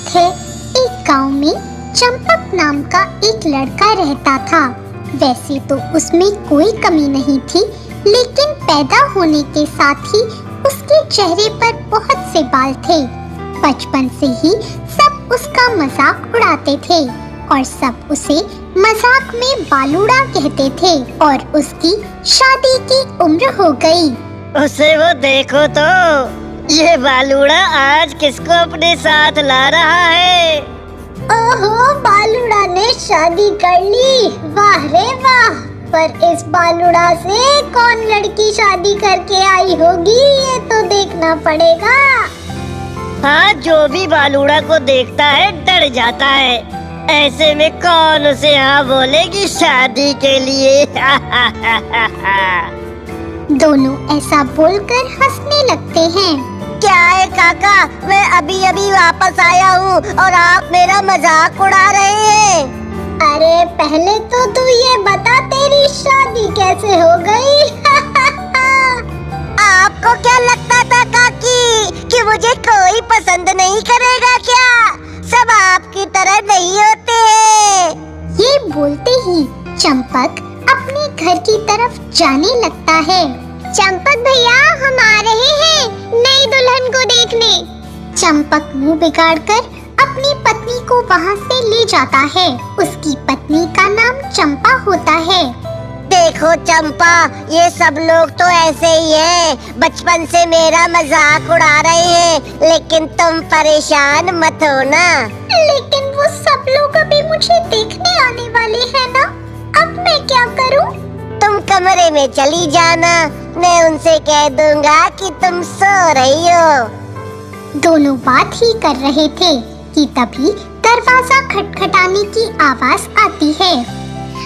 थे, एक गांव में चंपक नाम का एक लड़का रहता था। वैसे तो उसमें कोई कमी नहीं थी, लेकिन पैदा होने के साथ ही उसके चेहरे पर बहुत से बाल थे। बचपन से ही सब उसका मजाक उड़ाते थे और सब उसे मजाक में बालूड़ा कहते थे और उसकी शादी की उम्र हो गई। उसे वो देखो तो, ये बालूड़ा आज किसको अपने साथ ला रहा है। ओहो, बालूड़ा ने शादी कर ली, वाह रे वाह। पर इस बालूड़ा से कौन लड़की शादी करके आई होगी, ये तो देखना पड़ेगा। हाँ, जो भी बालूड़ा को देखता है डर जाता है। ऐसे में कौन उसे हाँ बोलेगी शादी के लिए। दोनों ऐसा बोलकर हंसने लगते हैं। क्या है काका, मैं अभी अभी वापस आया हूँ और आप मेरा मजाक उड़ा रहे हैं। अरे पहले तो तू ये बता, तेरी शादी कैसे हो गई? आपको क्या लगता था काकी कि मुझे कोई पसंद नहीं करेगा क्या? सब आपकी तरह नहीं होते हैं। ये बोलते ही चंपक अपने घर की तरफ जाने लगता है। चंपक भैया, हम आ रहे हैं नई दुल्हन को देखने। चंपक मुंह बिगाड़कर अपनी पत्नी को वहाँ से ले जाता है। उसकी पत्नी का नाम चंपा होता है। देखो चंपा, ये सब लोग तो ऐसे ही हैं। बचपन से मेरा मजाक उड़ा रहे हैं, लेकिन तुम परेशान मत हो ना। लेकिन वो सब लोग अभी मुझे देखने आने वाले हैं ना, अब मैं क्या करूं? तुम कमरे में चली जाना, मैं उनसे कह दूंगा कि तुम सो रही हो। दोनों बात ही कर रहे थे कि तभी दरवाजा खटखटाने की आवाज आती है।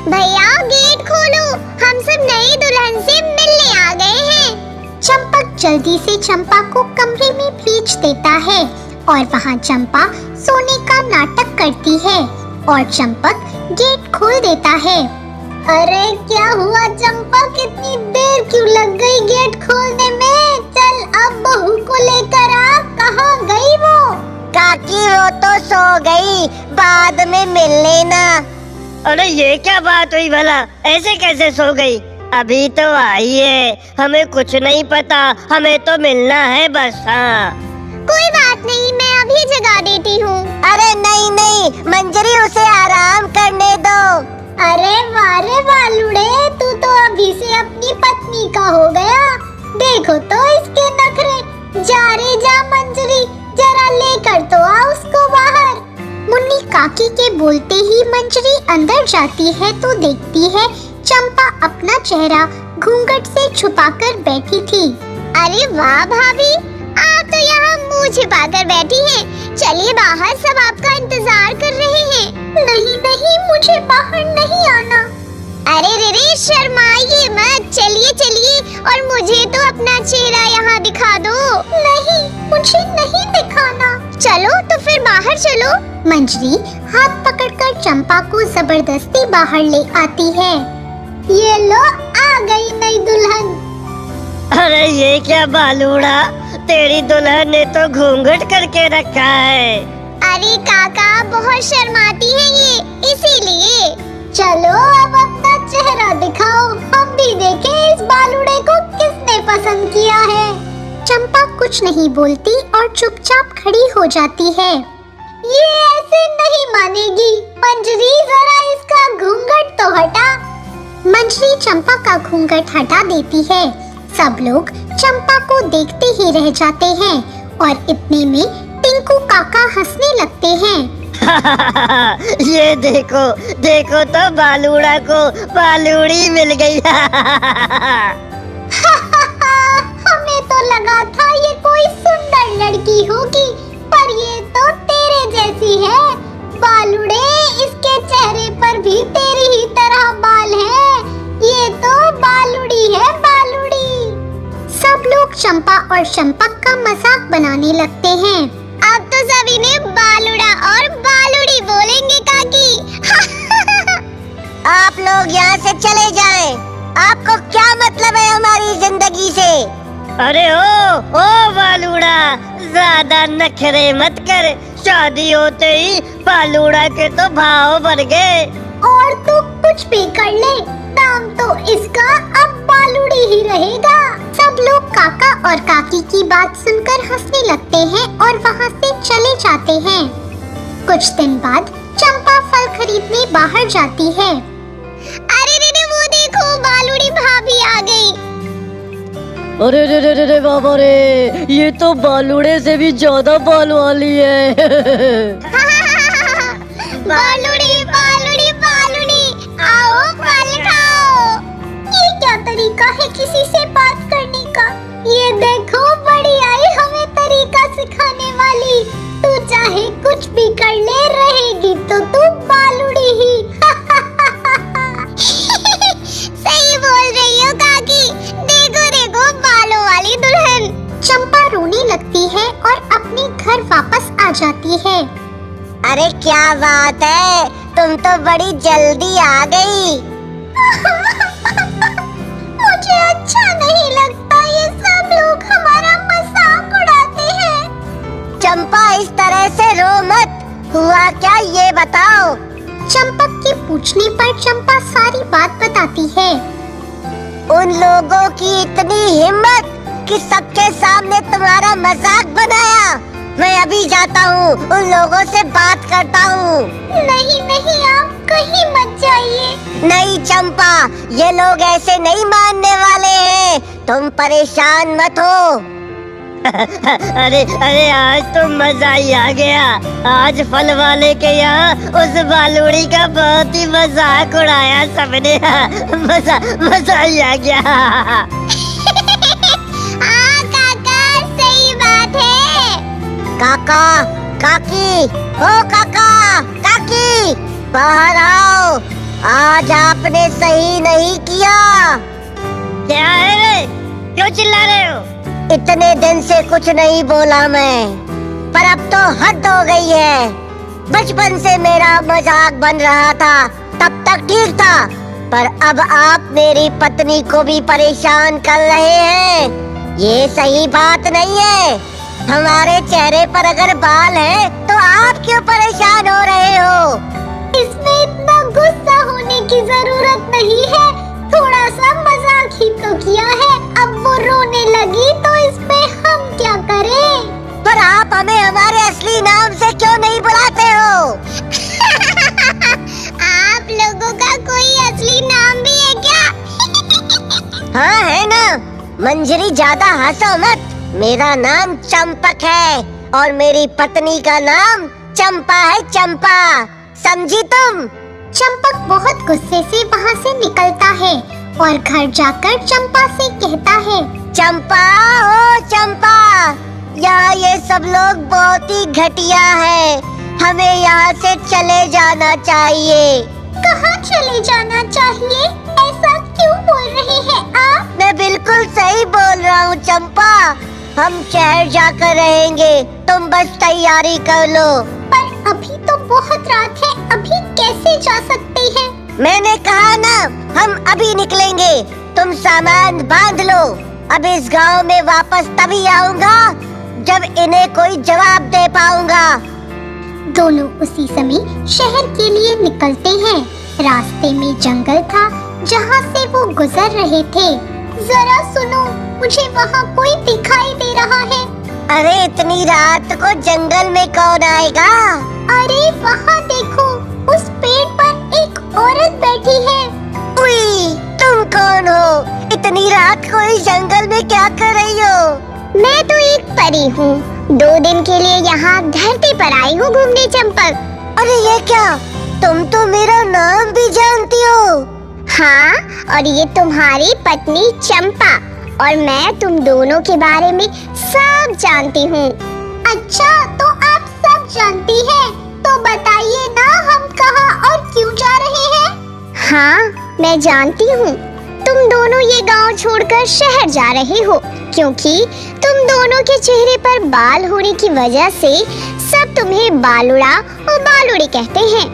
भैया, गेट खोलो, हम सब नई दुल्हन से मिलने आ गए हैं। चंपक जल्दी से चंपा को कमरे में भेज देता है और वहाँ चंपा सोने का नाटक करती है और चंपक गेट खोल देता है। अरे क्या हुआ चंपा, कितनी देर क्यों लग गई गेट खोलने में? चल अब बहू को लेकर आ, कहाँ गई वो? काकी वो तो सो गई, बाद में मिल लेना। अरे ये क्या बात हुई भला, ऐसे कैसे सो गई? अभी तो आई है, हमें कुछ नहीं पता, हमें तो मिलना है बस। हाँ कोई बात नहीं, मैं अभी जगा देती हूँ। अरे नहीं नहीं मंजरी, उसे आराम करने दो। अरे वारे वालुड़े, तू तो अभी से अपनी पत्नी का हो गया। देखो तो इसके नखरे। जा रे जा मंजरी, जरा लेकर तो आ उसको बाहर। मुन्नी काकी के बोलते ही मंजरी अंदर जाती है तो देखती है चंपा अपना चेहरा घूंघट से छुपाकर बैठी थी। अरे वाह भाभी, आप तो यहाँ मुँह छिपाकर बैठी हैं। चलिए बाहर, सब आपका इंतजार कर रहे हैं। नहीं नहीं, मुझे बाहर नहीं आना। अरे रे रे, शर्माइए मत, चलिए चलिए, और मुझे तो अपना चेहरा यहाँ दिखा दो। नहीं, मुझे नहीं दिखाना। चलो तो फिर बाहर चलो। मंजरी हाथ पकड़कर चंपा को जबरदस्ती बाहर ले आती है। ये लो, आ गई नई दुल्हन। अरे ये क्या बालूड़ा, तेरी दुल्हन ने तो घूंघट करके रखा है। अरे काका, बहुत शर्माती है ये, इसीलिए। चलो अब अपना चेहरा दिखाओ, हम भी देखें इस बालूड़े को किसने पसंद किया है। चंपा कुछ नहीं बोलती और चुपचाप खड़ी हो जाती है। ये ऐसे नहीं मानेगी। मंजरी, जरा इसका घूंघट तो हटा। मंजरी चंपा का घूंघट हटा देती है। सब लोग चंपा को देखते ही रह जाते हैं और इतने में टिंकू काका हंसने लगते हैं। ये देखो देखो तो, बालूड़ा को बालूड़ी मिल गई। हमें तो लगा था ये कोई सुंदर लड़की होगी, पर ये तो तेरे जैसी है। बालूड़े, इसके चेहरे पर भी तेरी ही तरह बाल हैं। ये तो बालूड़ी है, बालूड़ी। सब लोग चंपा और चंपक का मजाक बनाने लगते हैं। अब तो सभी ने बालूड़ा और बालूड़ी बोलेंगे काकी। आप लोग यहाँ से चले जाएं। आपको क्या मतलब है हमारी जिंदगी से? अरे ओ बालूड़ा, ज्यादा नखरे मत कर, शादी होते ही फालूड़ा के तो भाव बढ़ गए। और तू कुछ भी कर ले, नाम तो इसका अब बालूड़ी ही रहेगा। सब लोग काका और काकी की बात सुनकर हंसने लगते हैं और वहाँ से चले जाते हैं। कुछ दिन बाद चंपा फल खरीदने बाहर जाती है। अरे रे वो देखो, बालूड़ी भाभी आ गई। अरे रे रे रे रे बाबा रे, ये तो बालूड़े से भी ज्यादा बाल वाली है। बालूड़ी बालूड़ी बालूड़ी, आओ फल खाओ। ये क्या तरीका है किसी से बात करने का? ये देखो, बड़ी आई हमें तरीका सिखाने वाली। तू चाहे कुछ भी कर ले, रहेगी तो तू बालूड़ी ही। सही बोल रही हो काकी, देखो देखो बालों वाली दुल्हन। चंपा रोने लगती है और अपने घर वापस आ जाती है। अरे क्या बात है, तुम तो बड़ी जल्दी आ गई। मुझे अच्छा नहीं लगता, ये सब लोग हमारा मजाक उड़ाते हैं। चंपा इस तरह से रो मत, हुआ क्या ये बताओ। चंपक के पूछने पर चंपा सारी बात बताती है। उन लोगों की इतनी हिम्मत कि सबके सामने तुम्हारा मजाक बनाया। मैं अभी जाता हूँ, उन लोगों से बात करता हूँ। नहीं नहीं, आप कहीं मत जाइए। नहीं चंपा, ये लोग ऐसे नहीं मानने वाले हैं, तुम परेशान मत हो। अरे अरे आज तो मजा ही आ गया। आज फल वाले के यहाँ उस बालूड़ी का बहुत ही मजाक उड़ाया सबने। मजा मजा ही आ गया। हाँ काका, सही बात है। काका काकी, ओ काका काकी, बाहर आओ, आज आपने सही नहीं किया। क्या है रे, क्यों चिल्ला रहे हो? इतने दिन से कुछ नहीं बोला मैं, पर अब तो हद हो गई है। बचपन से मेरा मजाक बन रहा था, तब तक ठीक था, पर अब आप मेरी पत्नी को भी परेशान कर रहे हैं। ये सही बात नहीं है। हमारे चेहरे पर अगर बाल है तो आप क्यों परेशान हो रहे हो? इसमें इतना गुस्सा होने की जरूरत नहीं है, थोड़ा सा मजाक ही तो किया है। अब वो रोने लगी तो इसमें हम क्या करें? पर आप हमें हमारे असली नाम से क्यों नहीं बुलाते हो? आप लोगों का कोई असली नाम भी है क्या? हाँ है ना, मंजरी ज्यादा हंसो मत। मेरा नाम चंपक है और मेरी पत्नी का नाम चंपा है, चंपा, समझी तुम? चंपक बहुत गुस्से से वहाँ से निकलता है और घर जाकर चंपा से कहता है, चंपा ओ चंपा, यहाँ ये सब लोग बहुत ही घटिया है, हमें यहाँ से चले जाना चाहिए। कहाँ चले जाना चाहिए? ऐसा क्यों बोल रहे हैं आप? मैं बिल्कुल सही बोल रहा हूँ चंपा, हम शहर जाकर रहेंगे, तुम बस तैयारी कर लो। पर अभी तो बहुत रात है, अभी कैसे जा सकते हैं? मैंने कहा ना, हम अभी निकलेंगे, तुम सामान बांध लो। अब इस गांव में वापस तभी आऊंगा जब इन्हें कोई जवाब दे पाऊंगा। दोनों उसी समय शहर के लिए निकलते हैं। रास्ते में जंगल था जहाँ से वो गुजर रहे थे। जरा सुनो, मुझे वहाँ कोई दिखाई दे रहा है। अरे इतनी रात को जंगल में कौन आएगा? अरे वहाँ देखो, उस पेड़ पर एक औरत बैठी है। उई, तुम कौन हो? इतनी रात को इस जंगल में क्या कर रही हो? मैं तो एक परी हूँ, 2 दिन के लिए यहाँ धरती पर आई हूँ घूमने चंपक। अरे ये क्या, तुम तो मेरा नाम भी जानती हो। हाँ, और ये तुम्हारी पत्नी चंपा, और मैं तुम दोनों के बारे में सब जानती हूँ। अच्छा, तो आप सब जानती हैं, तो बताइए ना हम कहाँ और क्यों जा रहे हैं? हाँ, मैं जानती हूँ, तुम दोनों ये गांव छोड़कर शहर जा रहे हो, क्योंकि तुम दोनों के चेहरे पर बाल होने की वजह से सब तुम्हें बालुड़ा और बालुड़ी कहते हैं।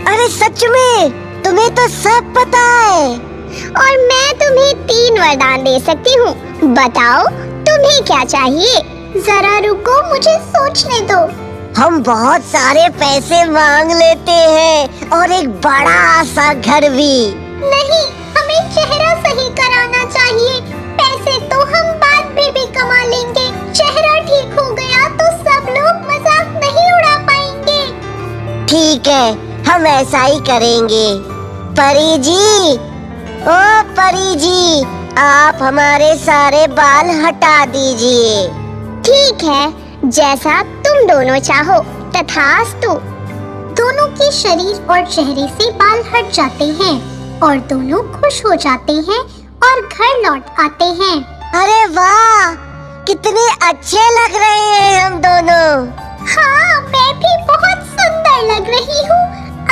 अरे सच में, तुम्हें तो सब पता है। और मैं तुम्हें 3 वरदान दे सकती हूँ, बताओ तुम्हें क्या चाहिए? जरा रुको, मुझे सोचने दो। हम बहुत सारे पैसे मांग लेते हैं और एक बड़ा सा घर भी। नहीं, हमें चेहरा सही कराना चाहिए। पैसे तो हम बाद में भी कमा लेंगे। चेहरा ठीक हो गया तो सब लोग मजाक नहीं उड़ा पाएंगे। ठीक है, हम ऐसा ही करेंगे। परी जी, ओ परी जी, आप हमारे सारे बाल हटा दीजिए। ठीक है, जैसा तुम दोनों चाहो, तथास्तु। दोनों के शरीर और चेहरे से बाल हट जाते हैं और दोनों खुश हो जाते हैं और घर लौट आते हैं। अरे वाह, कितने अच्छे लग रहे हैं हम दोनों। हाँ, मैं भी बहुत सुंदर लग रही हूँ।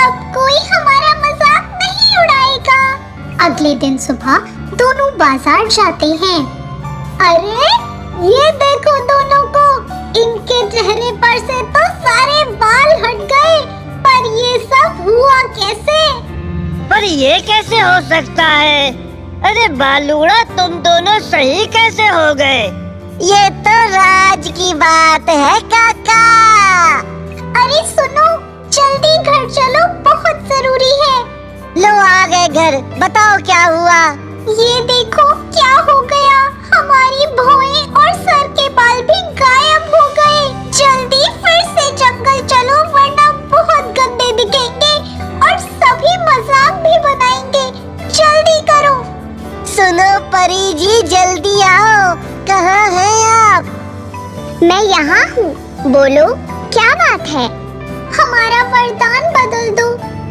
अब कोई हमारा मजाक नहीं उड़ाएगा। अगले दिन सुबह दोनों बाजार जाते हैं। अरे, ये देखो दोनों को। इनके चेहरे पर से तो सारे बाल हट गए, पर ये सब हुआ कैसे? पर ये कैसे हो सकता है? अरे बालूड़ा, तुम दोनों सही कैसे हो गए? ये तो राज की बात है काका। अरे सुनो, जल्दी घर चलो, बहुत जरूरी है। लो आ गए घर, बताओ क्या हुआ? ये देखो क्या हो गया। हमारी भौएं और सर के बाल भी गायब हो गए। जल्दी फिर से जंगल चलो, वरना बहुत गंदे दिखेंगे और सभी मजाक भी बनाएंगे। जल्दी करो। सुनो परी जी, जल्दी आओ। कहाँ हैं आप? मैं यहाँ हूँ। बोलो, क्या बात है? हमारा वरदान बदल दो।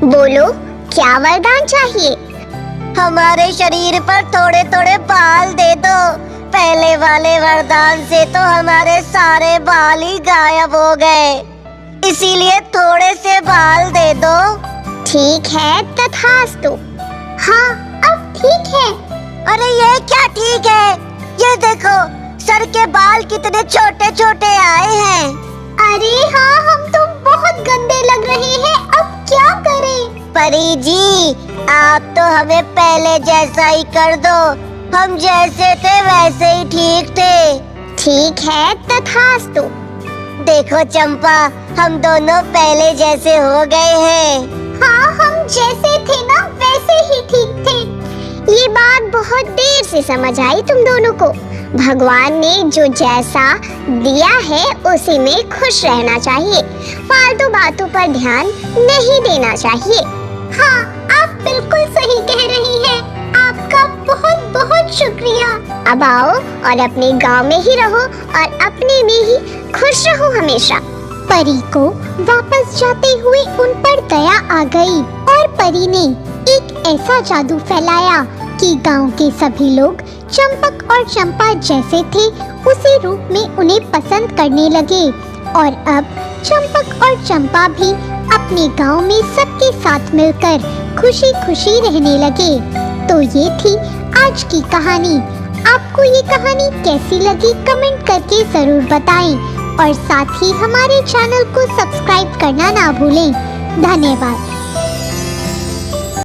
बोलो, क्या वरदान चाहिए? हमारे शरीर पर थोड़े थोड़े बाल दे दो। पहले वाले वरदान से तो हमारे सारे बाल ही गायब हो गए, इसीलिए थोड़े से बाल दे दो। ठीक है, तथास्तु। हाँ, अब ठीक है। अरे ये क्या ठीक है? ये देखो, सर के बाल कितने छोटे छोटे आए हैं। अरे हाँ, हम तो बहुत गंदे लग रहे हैं। अब क्या करें? परी जी, आप तो हमें पहले जैसा ही कर दो। हम जैसे थे वैसे ही ठीक थे। ठीक है, तथास्तु। देखो चंपा, हम दोनों पहले जैसे हो गए हैं। हाँ, हम जैसे थे ना वैसे ही ठीक थे। ये बात बहुत देर से समझ आई तुम दोनों को। भगवान ने जो जैसा दिया है उसी में खुश रहना चाहिए। फालतू बातों पर ध्यान नहीं देना चाहिए। हाँ, आप बिल्कुल सही कह रही हैं। आपका बहुत बहुत शुक्रिया। अब आओ और अपने गांव में ही रहो और अपने में ही खुश रहो हमेशा। परी को वापस जाते हुए उन पर दया आ गई और परी ने एक ऐसा जादू फैलाया कि गांव के सभी लोग चंपक और चंपा जैसे थे उसी रूप में उन्हें पसंद करने लगे। और अब चंपक और चंपा भी अपने गांव में सबके साथ मिलकर खुशी खुशी रहने लगे। तो ये थी आज की कहानी। आपको ये कहानी कैसी लगी कमेंट करके जरूर बताएं और साथ ही हमारे चैनल को सब्सक्राइब करना ना भूलें। धन्यवाद।